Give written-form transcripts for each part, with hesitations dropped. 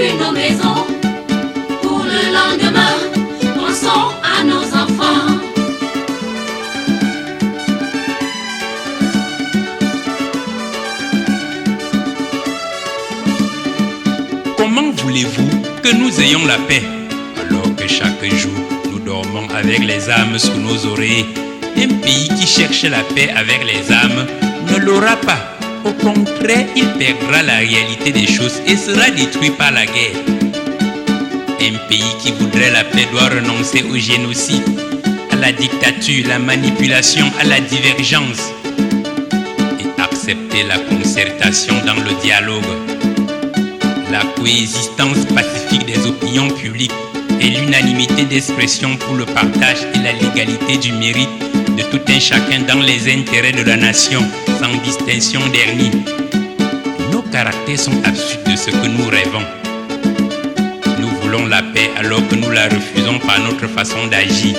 plus nos maisons. Pour le lendemain, pensons à nos enfants. Comment voulez-vous que nous ayons la paix alors que chaque jour nous dormons avec les armes sous nos oreilles? Un pays qui cherche la paix avec les armes ne l'aura pas. Au contraire, il perdra la réalité des choses et sera détruit par la guerre. Un pays qui voudrait la paix doit renoncer au génocide, à la dictature, la manipulation, à la divergence et accepter la concertation dans le dialogue, la coexistence pacifique des opinions publiques et l'unanimité d'expression pour le partage et la légalité du mérite de tout un chacun dans les intérêts de la nation, sans distinction dernier. Nos caractères sont absurdes de ce que nous rêvons. Nous voulons la paix alors que nous la refusons par notre façon d'agir.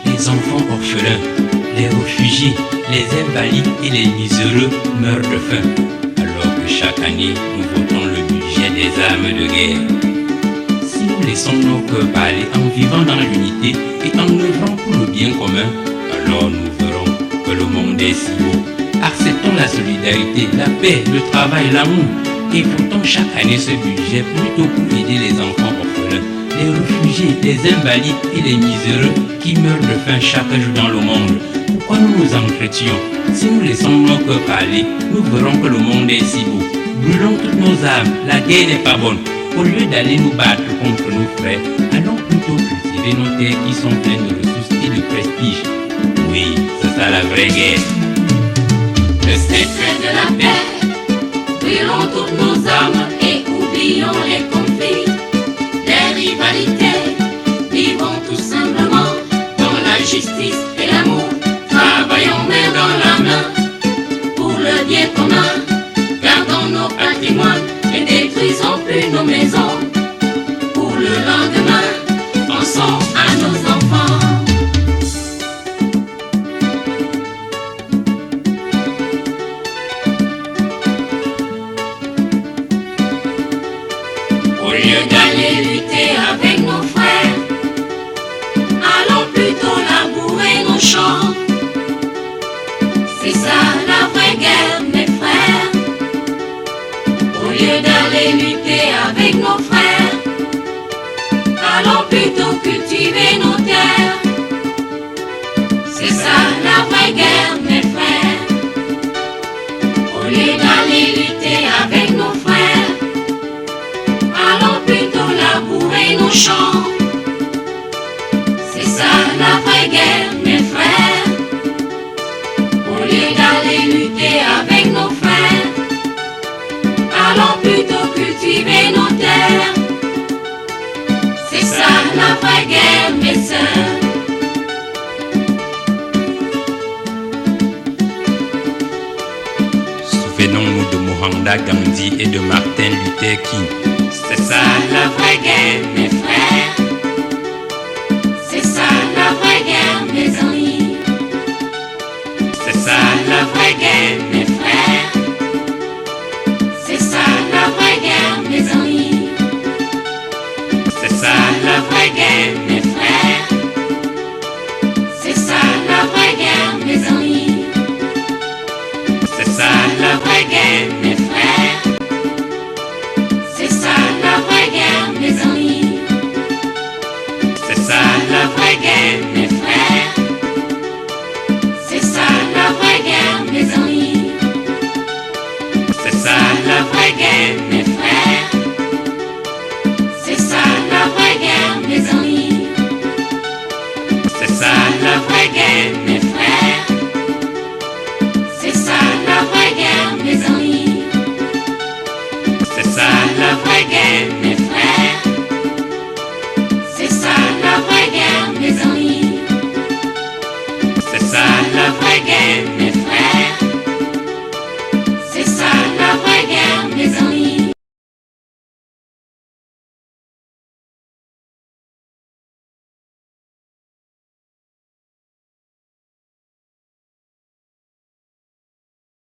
Les enfants orphelins, les réfugiés, les invalides et les miséreux meurent de faim, alors que chaque année nous votons le budget des armes de guerre. Si nous laissons nos cœurs parler en vivant dans l'unité et en œuvrant pour le bien commun, alors nous verrons que le monde est si beau. Acceptons la solidarité, la paix, le travail, l'amour et votons chaque année ce budget plutôt pour aider les enfants orphelins, les réfugiés, les invalides et les miséreux qui meurent de faim chaque jour dans le monde. Pourquoi nous nous entretenions? Si nous laissons nos cœurs parler, nous verrons que le monde est si beau. Brûlons toutes nos âmes, la guerre n'est pas bonne. Au lieu d'aller nous battre contre nos frères, allons plutôt cultiver nos terres qui sont pleines de ressources et de prestige. Oui, c'est ça la vraie guerre. Le secret de la paix, brûlons toutes nos âmes et oublions les conflits, les rivalités. Vivons tout simplement dans la justice et l'amour. Travaillons main dans la main pour le bien commun. Gardons nos patrimoines et détruisons plus nos maisons. Pour le lendemain, pensons à nos enfants. Au lieu d'aller lutter avec nos frères, allons plutôt labourer nos champs. C'est ça la vraie guerre, mes frères. Au lieu d'aller lutter avec nos frères, allons plutôt cultiver nos terres. C'est ça la vraie guerre, mes frères. Au lieu d'aller lutter avec nos frères, allons plutôt labourer nos champs. C'est ça la vraie guerre, mes frères. Au lieu d'aller lutter avec nos frères, allons plutôt cultiver nos terres. C'est ça la vraie guerre, mes sœurs. Souvenons-nous de Mohandas Gandhi et de Martin Luther King. C'est ça la vraie guerre, mes frères. C'est ça la vraie guerre, mes amis. C'est ça la vraie guerre, mes frères. C'est ça la vraie guerre, mes amis. C'est ça la vraie guerre, mes frères. C'est ça la vraie guerre, mes amis. C'est ça la vraie guerre, mes frères. C'est ça la vraie guerre, mes amis. C'est ça la vraie guerre, mes frères. C'est ça la vraie guerre, mes amis. C'est ça la vraie guerre, mes frères. C'est ça la vraie guerre, mes amis. C'est ça la vraie guerre, mes frères. C'est ça la vraie guerre, mes amis. C'est ça la vraie guerre, mes frères. C'est ça la vraie guerre, mes amis. C'est ça la vraie guerre,